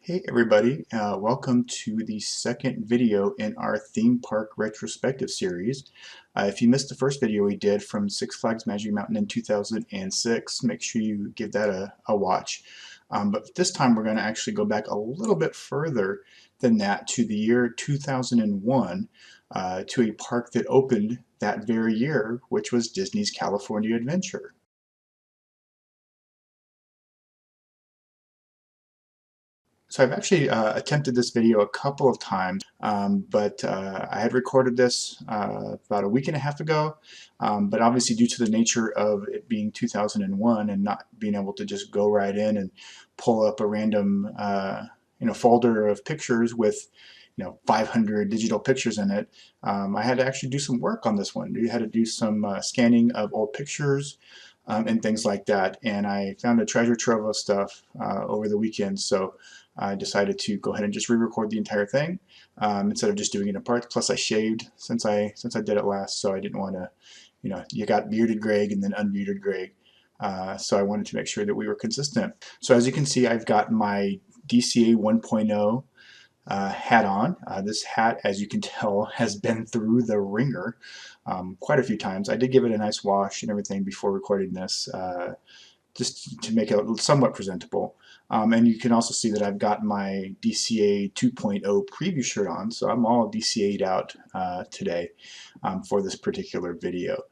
Hey everybody, welcome to the second video in our theme park retrospective series. If you missed the first video we did from Six Flags Magic Mountain in 2006, make sure you give that a watch. But this time we're going to actually go back a little bit further than that to the year 2001 to a park that opened that very year, which was Disney's California Adventure. So I've actually attempted this video a couple of times, but I had recorded this about a week and a half ago, but obviously due to the nature of it being 2001 and not being able to just go right in and pull up a random folder of pictures with 500 digital pictures in it, I had to actually do some work on this one. I had to do some scanning of old pictures and things like that, and I found a treasure trove of stuff over the weekend, so I decided to go ahead and just re-record the entire thing instead of just doing it in parts. Plus I shaved since I did it last, so I didn't want to, you got bearded Greg and then unbearded Greg, so I wanted to make sure that we were consistent. So as you can see, I've got my DCA 1.0 hat on. This hat, as you can tell, has been through the ringer quite a few times. I did give it a nice wash and everything before recording this, just to make it somewhat presentable. And you can also see that I've got my DCA 2.0 preview shirt on, so I'm all DCA'd out today for this particular video.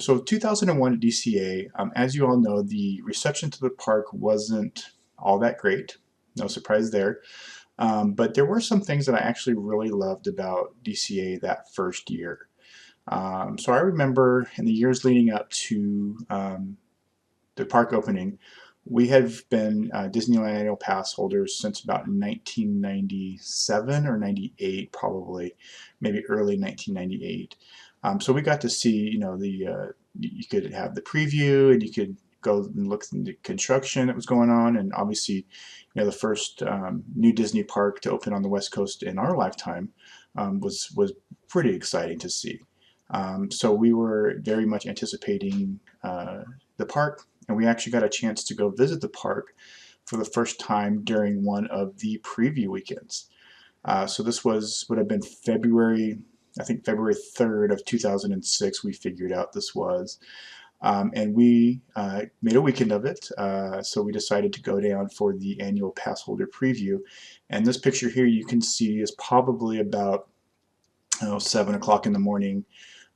So 2001 at DCA, as you all know, the reception to the park wasn't all that great. No surprise there. But there were some things that I actually really loved about DCA that first year. So I remember in the years leading up to the park opening, we have been Disneyland annual pass holders since about 1997 or 98, probably, maybe early 1998. So we got to see, you could have the preview and you could go and look at the construction that was going on, and obviously, the first new Disney park to open on the West Coast in our lifetime was pretty exciting to see. So we were very much anticipating the park, and we actually got a chance to go visit the park for the first time during one of the preview weekends. So this would have been February, I think February 3rd of 2006 we figured out this was. And we made a weekend of it, so we decided to go down for the annual pass holder preview. And this picture here you can see is probably about 7 o'clock in the morning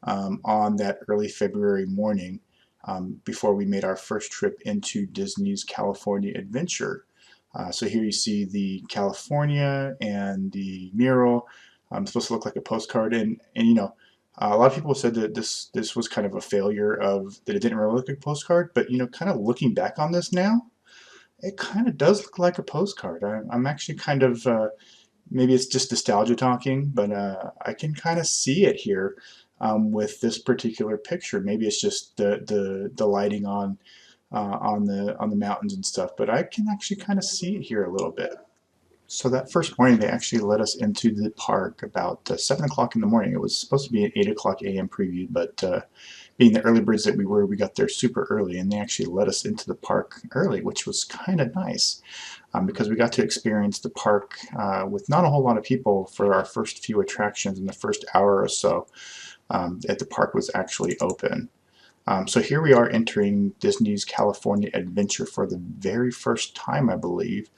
on that early February morning, before we made our first trip into Disney's California Adventure. So here you see the California and the mural. It's supposed to look like a postcard, and a lot of people said that this was kind of a failure, of that it didn't really look like a postcard, but kind of looking back on this now, it kind of does look like a postcard. I'm actually kind of, maybe it's just nostalgia talking, but I can kind of see it here with this particular picture. Maybe it's just the lighting on the mountains and stuff, but I can actually kind of see it here a little bit. So that first morning, they actually let us into the park about 7 o'clock in the morning. It was supposed to be an 8 o'clock a.m. preview, but being the early birds that we were, we got there super early, and they actually let us into the park early, which was kind of nice, because we got to experience the park with not a whole lot of people for our first few attractions in the first hour or so that the park was actually open. So here we are entering Disney's California Adventure for the very first time, I believe,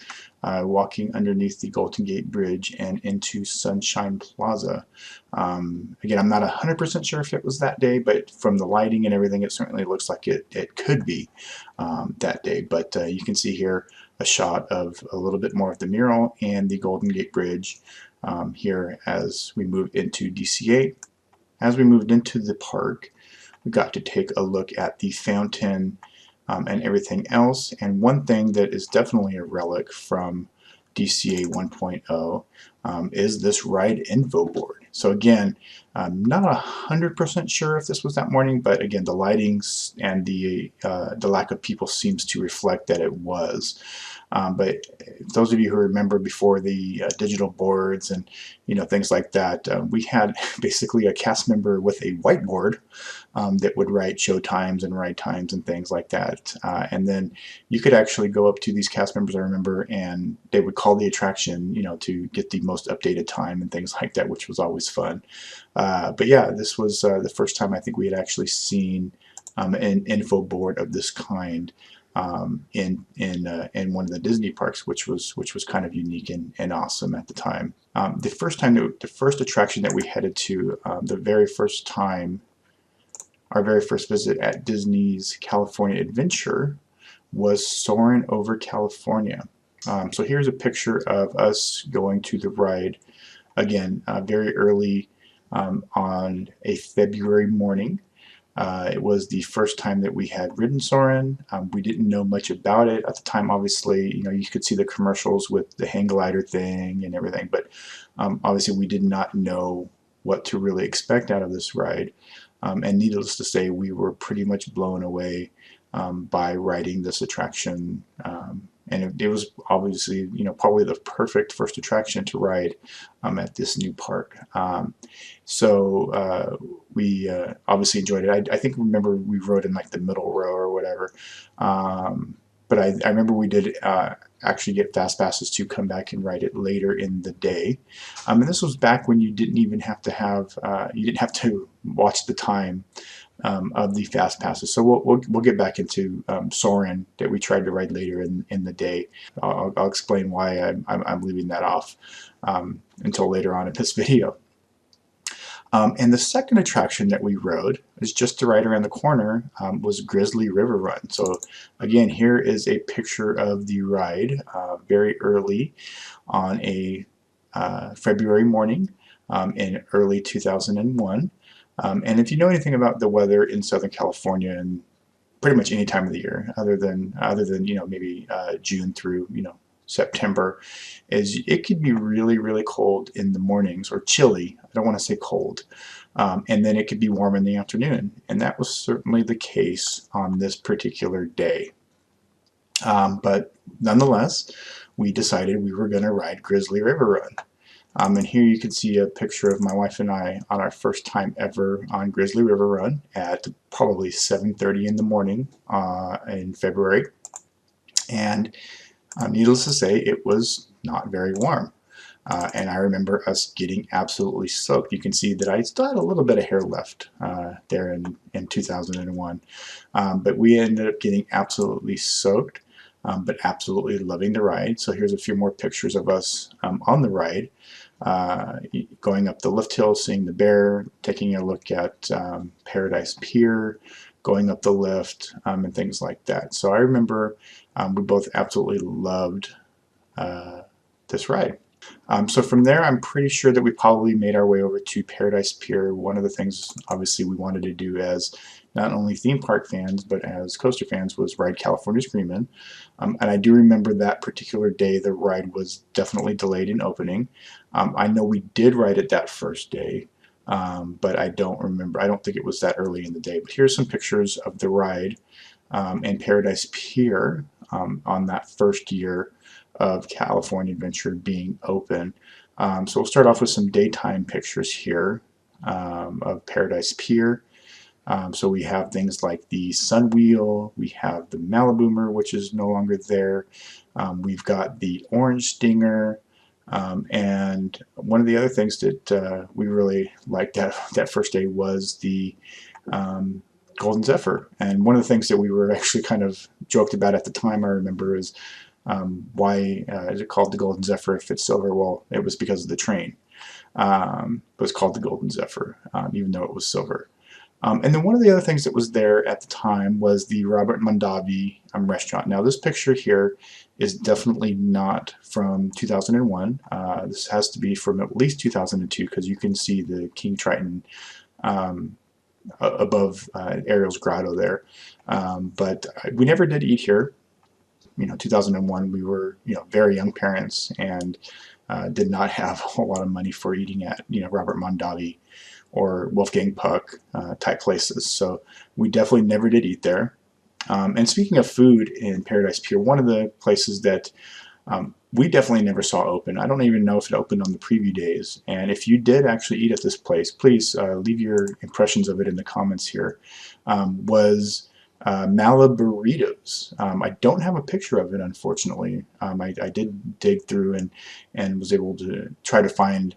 walking underneath the Golden Gate Bridge and into Sunshine Plaza. Again, I'm not 100% sure if it was that day, but from the lighting and everything, it certainly looks like it could be that day. But you can see here a shot of a little bit more of the mural and the Golden Gate Bridge here as we move into DCA. As we moved into the park, we got to take a look at the fountain and everything else. And one thing that is definitely a relic from DCA 1.0 is this ride info board. So again, I'm not 100% sure if this was that morning, but again, the lightings and the lack of people seems to reflect that it was. But those of you who remember before the digital boards and things like that, we had basically a cast member with a whiteboard that would write show times and ride times and things like that. And then you could actually go up to these cast members, I remember, and they would call the attraction, to get the most updated time and things like that, which was always fun. But yeah, this was the first time I think we had actually seen an info board of this kind in one of the Disney parks, which was kind of unique and awesome at the time. The first attraction that we headed to, the very first time, our very first visit at Disney's California Adventure, was Soarin' over California. So here's a picture of us going to the ride, again, very early on a February morning. It was the first time that we had ridden Soarin'. We didn't know much about it at the time. Obviously, you could see the commercials with the hang glider thing and everything, but obviously we did not know what to really expect out of this ride. And needless to say, we were pretty much blown away by riding this attraction. And it was obviously, probably the perfect first attraction to ride at this new park. So we obviously enjoyed it. I think, remember, we rode in like the middle row or whatever. But I remember we did actually get fast passes to come back and ride it later in the day. And this was back when you didn't even have to you didn't have to watch the time of the fast passes. So we'll get back into Soarin' that we tried to ride later in the day. I'll explain why I'm leaving that off until later on in this video. And the second attraction that we rode is just to right around the corner, was Grizzly River Run. So again, here is a picture of the ride very early on a February morning in early 2001. And if you know anything about the weather in Southern California and pretty much any time of the year, other than maybe June through September, is it could be really, really cold in the mornings, or chilly. I don't want to say cold. And then it could be warm in the afternoon. And that was certainly the case on this particular day. But nonetheless, we decided we were going to ride Grizzly River Run. And here you can see a picture of my wife and I on our first time ever on Grizzly River Run at probably 7:30 in the morning in February. And needless to say, it was not very warm. And I remember us getting absolutely soaked. You can see that I still had a little bit of hair left there in 2001. But we ended up getting absolutely soaked, but absolutely loving the ride. So here's a few more pictures of us on the ride. Going up the lift hill, seeing the bear, taking a look at Paradise Pier, going up the lift, and things like that. So I remember we both absolutely loved this ride. So from there, I'm pretty sure that we probably made our way over to Paradise Pier. One of the things, obviously, we wanted to do as not only theme park fans, but as coaster fans, was ride California Screamin'. And I do remember that particular day, the ride was definitely delayed in opening. I know we did ride it that first day, but I don't remember. I don't think it was that early in the day. But here's some pictures of the ride and Paradise Pier on that first year of California Adventure being open. So we'll start off with some daytime pictures here of Paradise Pier. So we have things like the Sun Wheel, we have the Maliboomer, which is no longer there. We've got the Orange Stinger, and one of the other things that we really liked that first day was the Golden Zephyr. And one of the things that we were actually kind of joked about at the time, I remember, is why is it called the Golden Zephyr if it's silver? Well, it was because of the train. It was called the Golden Zephyr, even though it was silver. And then one of the other things that was there at the time was the Robert Mondavi restaurant. Now this picture here is definitely not from 2001. This has to be from at least 2002, because you can see the King Triton above Ariel's grotto there. But we never did eat here. 2001, we were very young parents and did not have a whole lot of money for eating at Robert Mondavi or Wolfgang Puck type places. So we definitely never did eat there. And speaking of food in Paradise Pier, one of the places that we definitely never saw open. I don't even know if it opened on the preview days. And if you did actually eat at this place, please leave your impressions of it in the comments here. Was Maliburritos. I don't have a picture of it, unfortunately. I did dig through and was able to try to find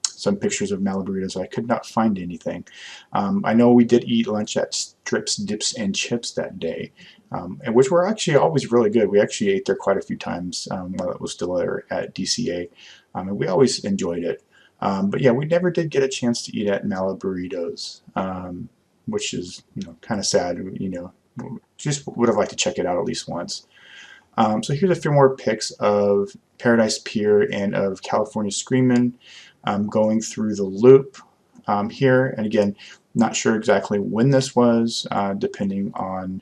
some pictures of Maliburritos. I could not find anything. I know we did eat lunch at Strips, Dips, and Chips that day, and which were actually always really good. We actually ate there quite a few times while it was still there at DCA, and we always enjoyed it. But yeah, we never did get a chance to eat at Maliburritos, which is kind of sad. Just would have liked to check it out at least once. So here's a few more pics of Paradise Pier and of California Screamin'. Going through the loop here, and again, not sure exactly when this was, depending on,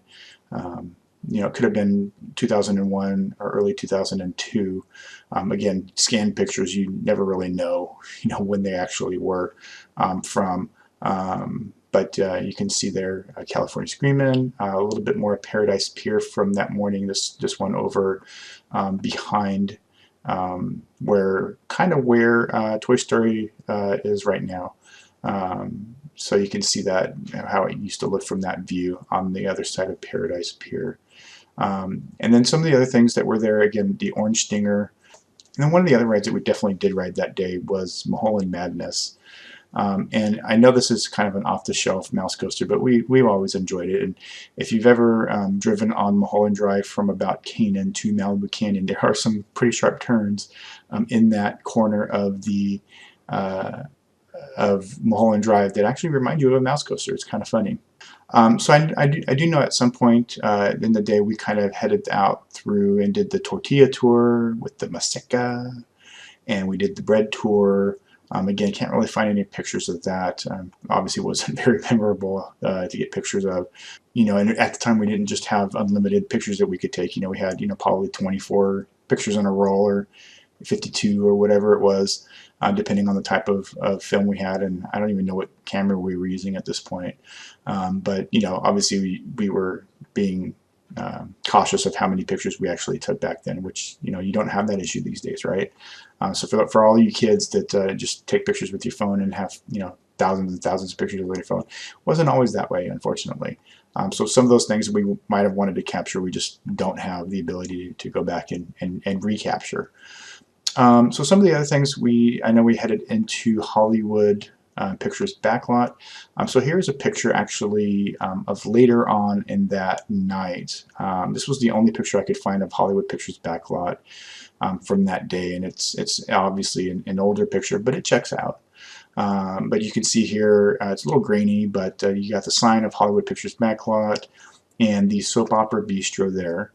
it could have been 2001 or early 2002. Again, scanned pictures, you never really know, when they actually were from. But you can see there California Screamin', a little bit more Paradise Pier from that morning. This one over behind where Toy Story is right now. So you can see that how it used to look from that view on the other side of Paradise Pier. And then some of the other things that were there, again, the Orange Stinger. And then one of the other rides that we definitely did ride that day was Mahola Madness. And I know this is kind of an off-the-shelf mouse coaster, but we've always enjoyed it. And if you've ever driven on Mulholland Drive from about Canaan to Malibu Canyon, there are some pretty sharp turns in that corner of the of Mulholland Drive that actually remind you of a mouse coaster. It's kind of funny. So I do know at some point in the day we kind of headed out through and did the Tortilla Tour with the Maseca, and we did the bread tour. Again, can't really find any pictures of that. Obviously, it wasn't very memorable to get pictures of. And at the time, we didn't just have unlimited pictures that we could take. We had, probably 24 pictures in a roll or 52 or whatever it was, depending on the type of film we had. And I don't even know what camera we were using at this point. But, obviously, we were being cautious of how many pictures we actually took back then, which you don't have that issue these days, right? So for all you kids that just take pictures with your phone and have thousands and thousands of pictures with your phone, wasn't always that way, unfortunately. So some of those things we might have wanted to capture, we just don't have the ability to go back and recapture. So some of the other things I know we headed into Hollywood Pictures Backlot. So here's a picture actually of later on in that night. This was the only picture I could find of Hollywood Pictures Backlot from that day, and it's obviously an older picture, but it checks out. But you can see here it's a little grainy, but you got the sign of Hollywood Pictures Backlot and the Soap Opera Bistro there.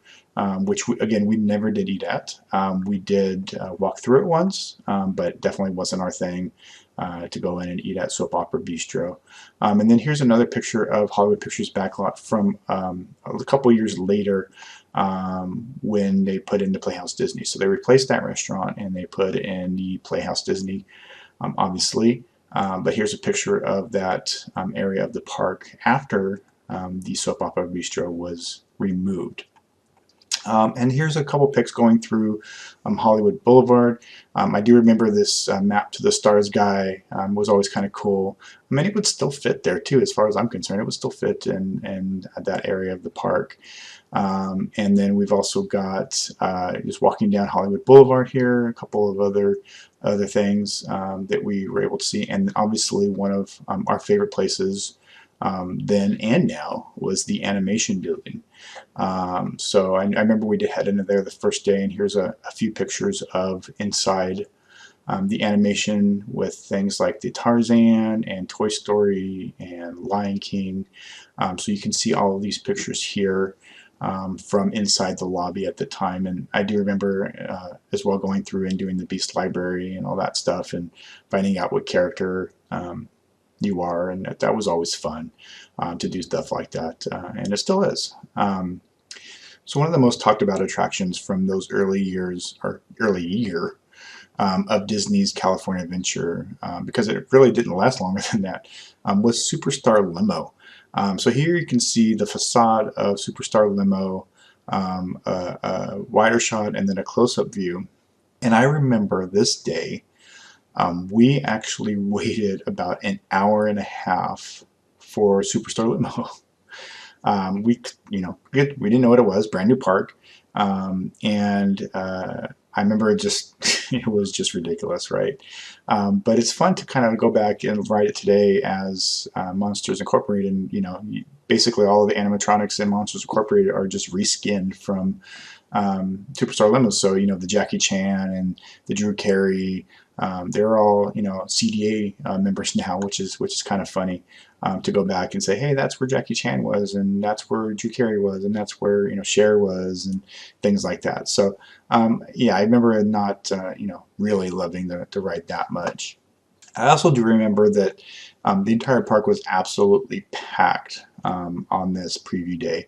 Which again we never did eat at. We did walk through it once, but definitely wasn't our thing to go in and eat at Soap Opera Bistro. And then here's another picture of Hollywood Pictures Backlot from a couple years later when they put in the Playhouse Disney. So they replaced that restaurant and they put in the Playhouse Disney, obviously. But here's a picture of that area of the park after the Soap Opera Bistro was removed. And here's a couple pics going through Hollywood Boulevard. I do remember this map to the stars guy was always kind of cool. I mean, it would still fit there too, as far as I'm concerned. It would still fit in that area of the park. And then we've also got just walking down Hollywood Boulevard here, a couple of other things that we were able to see. And obviously one of our favorite places then and now was the animation building. So I remember we did head into there the first day, and here's a few pictures of inside the animation with things like the Tarzan and Toy Story and Lion King. So you can see all of these pictures here from inside the lobby at the time. And I do remember as well going through and doing the Beast Library and all that stuff and finding out what character you are, and that was always fun to do stuff like that, and it still is. So one of the most talked about attractions from those early years, or early year, of Disney's California Adventure, because it really didn't last longer than that, was Superstar Limo. So here you can see the facade of Superstar Limo, a wider shot, and then a close-up view. And I remember this day, we actually waited about an hour and a half for Superstar Limo. We didn't know what it was, brand new park, and I remember it was just ridiculous, right? But it's fun to kind of go back and write it today as Monsters Incorporated, and basically all of the animatronics in Monsters Incorporated are just reskinned from Superstar Limos. So the Jackie Chan and the Drew Carey, they're all CDA members now, which is kind of funny. To go back and say, hey, that's where Jackie Chan was, and that's where Drew Carey was, and that's where Cher was, and things like that. So yeah, I remember not really loving the ride that much. I also do remember that the entire park was absolutely packed on this preview day.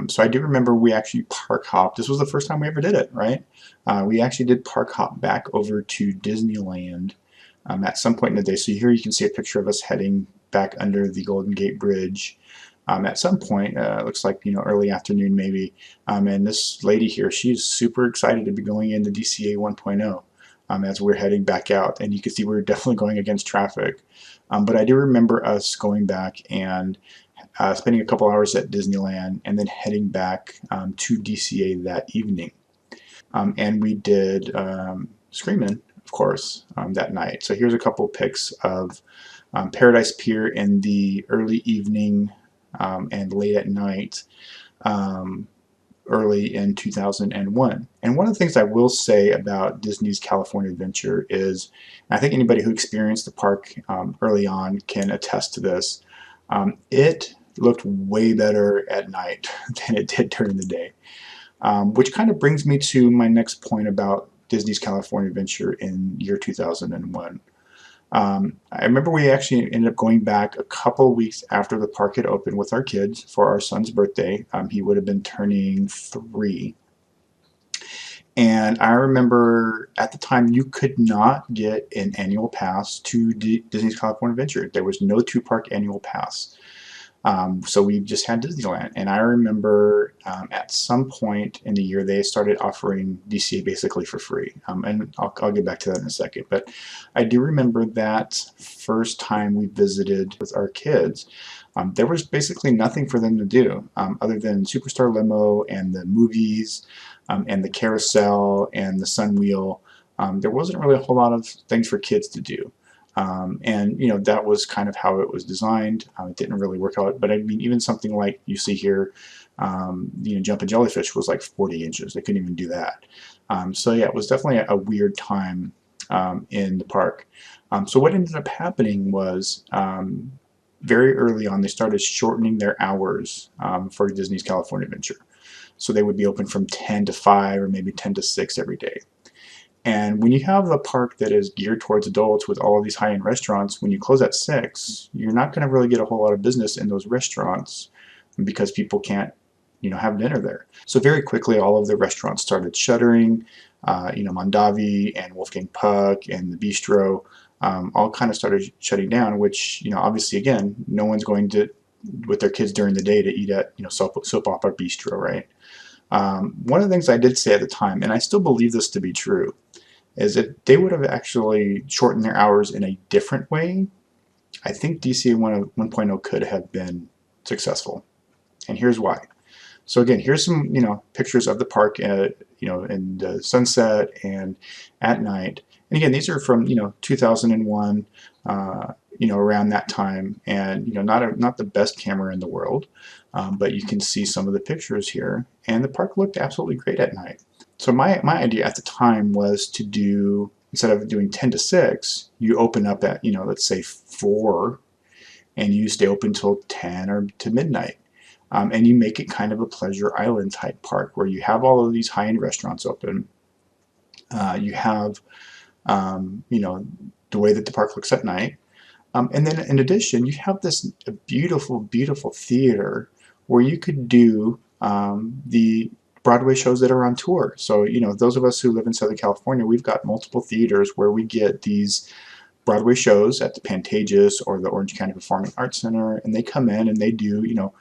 So I do remember we actually park hopped. This was the first time we ever did it, right? We actually did park hop back over to Disneyland at some point in the day. So here you can see a picture of us heading back under the Golden Gate Bridge at some point. Looks like early afternoon maybe. And this lady here, she's super excited to be going into DCA 1.0 as we're heading back out. And you can see we're definitely going against traffic. But I do remember us going back and spending a couple hours at Disneyland and then heading back to DCA that evening. And we did Screamin', of course, that night. So here's a couple pics of Paradise Pier in the early evening and late at night, early in 2001. And one of the things I will say about Disney's California Adventure is, I think anybody who experienced the park early on can attest to this, it looked way better at night than it did during the day. Which kind of brings me to my next point about Disney's California Adventure in year 2001. I remember we actually ended up going back a couple weeks after the park had opened with our kids for our son's birthday. He would have been turning 3. And I remember at the time you could not get an annual pass to Disney's California Adventure. There was no 2-park annual pass. So we just had Disneyland, and I remember at some point in the year they started offering DCA basically for free, and I'll get back to that in a second. But I do remember that first time we visited with our kids, there was basically nothing for them to do other than Superstar Limo and the movies and the carousel and the Sun Wheel. There wasn't really a whole lot of things for kids to do. And that was kind of how it was designed. It didn't really work out, but I mean, even something like you see here, Jumpin' Jellyfish was like 40 inches. They couldn't even do that. So yeah, it was definitely a weird time in the park. So what ended up happening was very early on they started shortening their hours for Disney's California Adventure. So they would be open from 10 to 5 or maybe 10 to 6 every day. And when you have a park that is geared towards adults with all of these high-end restaurants, when you close at 6, you're not going to really get a whole lot of business in those restaurants because people can't, have dinner there. So very quickly, all of the restaurants started shuttering. Mondavi and Wolfgang Puck and the Bistro all kind of started shutting down, which, obviously, again, no one's going to, with their kids during the day, to eat at, soap opera bistro, right? One of the things I did say at the time, and I still believe this to be true, is if they would have actually shortened their hours in a different way, I think DCA 1.0 could have been successful. And here's why. So again, here's some pictures of the park in the sunset and at night. And again, these are from 2001, around that time, and not the best camera in the world, but you can see some of the pictures here, and the park looked absolutely great at night. So my idea at the time was to do, instead of doing 10 to 6, you open up at let's say 4, and you stay open till 10 or to midnight. And you make it kind of a pleasure island type park where you have all of these high-end restaurants open. You have, the way that the park looks at night. And then in addition, you have this beautiful, beautiful theater where you could do the Broadway shows that are on tour. So, you know, those of us who live in Southern California, we've got multiple theaters where we get these Broadway shows at the Pantages or the Orange County Performing Arts Center, and they come in and they do, you know,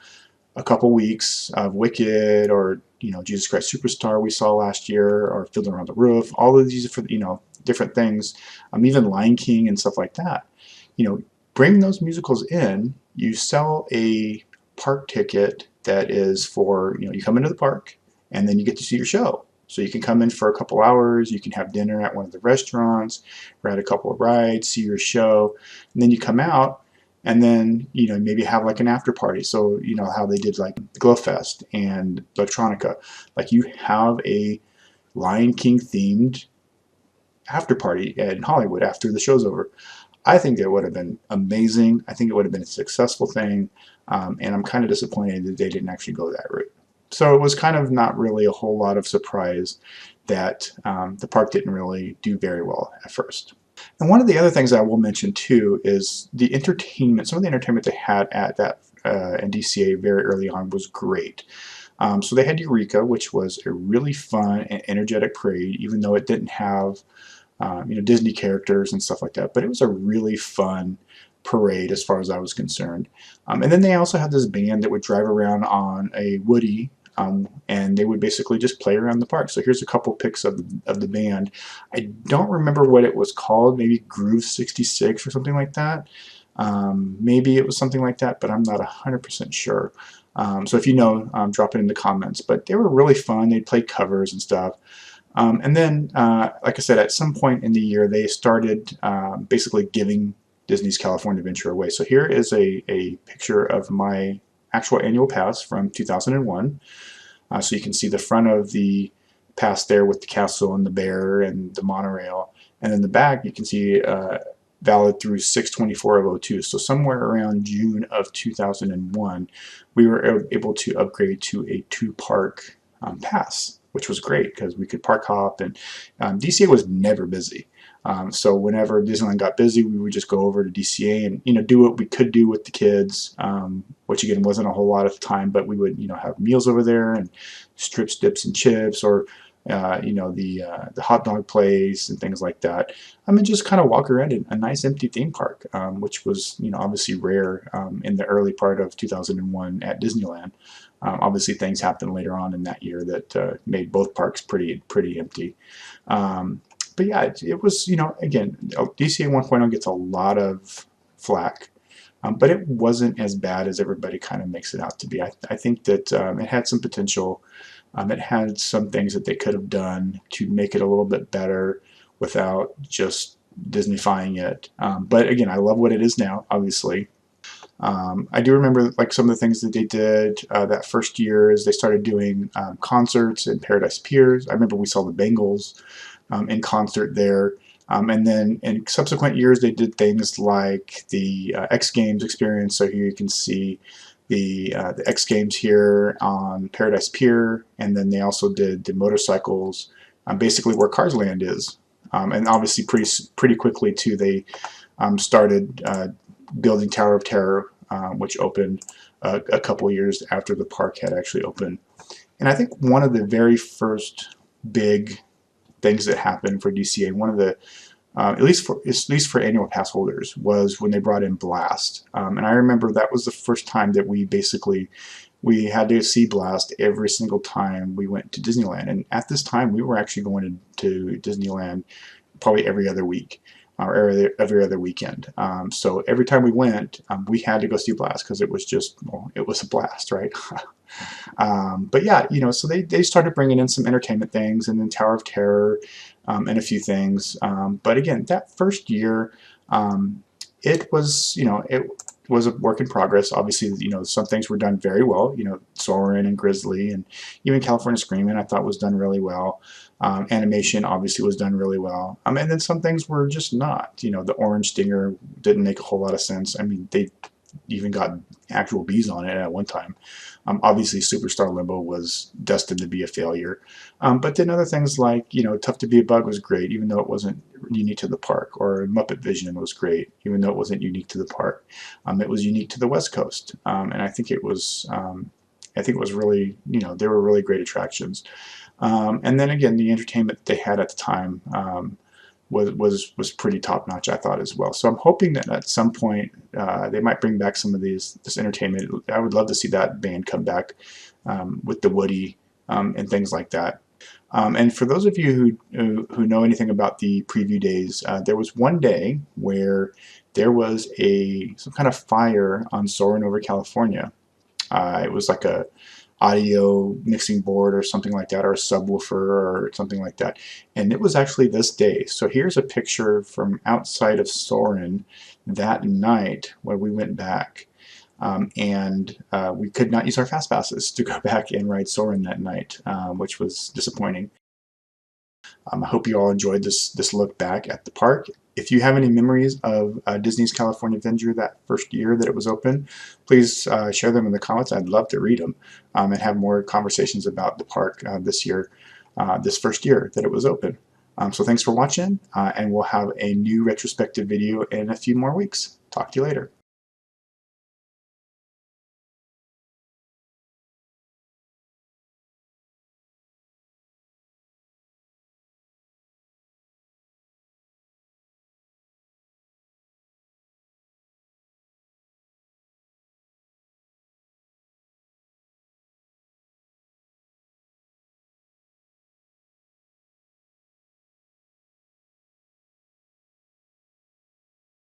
a couple weeks of Wicked, or, you know, Jesus Christ Superstar we saw last year, or Fiddler on the Roof. All of these are for, you know, different things, even Lion King and stuff like that. You know, bring those musicals in. You sell a park ticket that is for, you know, you come into the park and then you get to see your show. So you can come in for a couple hours, you can have dinner at one of the restaurants, ride a couple of rides, see your show, and then you come out and then, you know, maybe have like an after party. So, you know, how they did like Glow Fest and Electronica. Like, you have a Lion King themed after party in Hollywood after the show's over. I think it would have been amazing. I think it would have been a successful thing. And I'm kind of disappointed that they didn't actually go that route. So it was kind of not really a whole lot of surprise that the park didn't really do very well at first. And one of the other things I will mention too is the entertainment. Some of the entertainment they had at that in DCA very early on was great. So they had Eureka, which was a really fun and energetic parade, even though it didn't have you know, Disney characters and stuff like that. But it was a really fun parade as far as I was concerned. And then they also had this band that would drive around on a Woody, and they would basically just play around the park. So here's a couple pics of the band. I don't remember what it was called, maybe Groove 66 or something like that. Maybe it was something like that, but I'm not 100% sure. So if you know, drop it in the comments. But they were really fun. They played covers and stuff. And then, like I said, at some point in the year, they started basically giving Disney's California Adventure away. So here is a picture of my actual annual pass from 2001. So you can see the front of the pass there with the castle and the bear and the monorail. And then the back, you can see valid through 6/24 of 02. So somewhere around June of 2001, we were able to upgrade to a 2-park pass, which was great because we could park hop, and DCA was never busy. So whenever Disneyland got busy, we would just go over to DCA and, you know, do what we could do with the kids, which again wasn't a whole lot of time, but we would, you know, have meals over there and strips, dips, and chips, or you know, the hot dog place and things like that. I mean, just kind of walk around in a nice empty theme park, which was, you know, obviously rare in the early part of 2001 at Disneyland. Obviously, things happened later on in that year that made both parks pretty empty. But yeah, it was, you know, again, DCA 1.0 gets a lot of flack, but it wasn't as bad as everybody kind of makes it out to be. I think that it had some potential. It had some things that they could have done to make it a little bit better without just Disneyfying it. But again, I love what it is now, obviously. I do remember like some of the things that they did that first year is they started doing concerts in Paradise Pier. I remember we saw the Bengals in concert there. And then in subsequent years, they did things like the X Games experience. So here you can see the X Games here on Paradise Pier, and then they also did the motorcycles, basically where Cars Land is. And obviously pretty quickly too, they started building Tower of Terror, which opened a couple years after the park had actually opened. And I think one of the very first big things that happened for DCA, one of the at least for annual pass holders, was when they brought in Blast. And I remember that was the first time that we had to see Blast every single time we went to Disneyland. And at this time, we were actually going to Disneyland probably every other week or every other weekend. So every time we went, we had to go see Blast because it was just, well, it was a blast, right? But yeah, you know, so they started bringing in some entertainment things, and then Tower of Terror, and a few things. But again, that first year, it was, you know, it was a work in progress. Obviously, you know, some things were done very well. You know, Soarin and Grizzly, and even California Screamin', I thought was done really well. Animation obviously was done really well. And then some things were just not. You know, the Orange Stinger didn't make a whole lot of sense. I mean, they even got actual bees on it at one time. Obviously, Superstar Limbo was destined to be a failure. But then other things like, you know, Tough to Be a Bug was great, even though it wasn't unique to the park. Or Muppet Vision was great, even though it wasn't unique to the park. It was unique to the West Coast. And I think it was I think it was really, they were really great attractions. And then again, the entertainment they had at the time was pretty top notch, I thought, as well. So I'm hoping that at some point they might bring back some of this entertainment. I would love to see that band come back with the Woody and things like that. And for those of you who know anything about the preview days, there was one day where there was some kind of fire on Soarin over California. It was like a audio mixing board or something like that, or a subwoofer or something like that. And it was actually this day. So here's a picture from outside of Soarin that night when we went back. And we could not use our fast passes to go back and ride Soarin that night, which was disappointing. I hope you all enjoyed this look back at the park. If you have any memories of Disney's California Adventure that first year that it was open, please share them in the comments. I'd love to read them and have more conversations about the park this year, this first year that it was open. So thanks for watching, and we'll have a new retrospective video in a few more weeks. Talk to you later.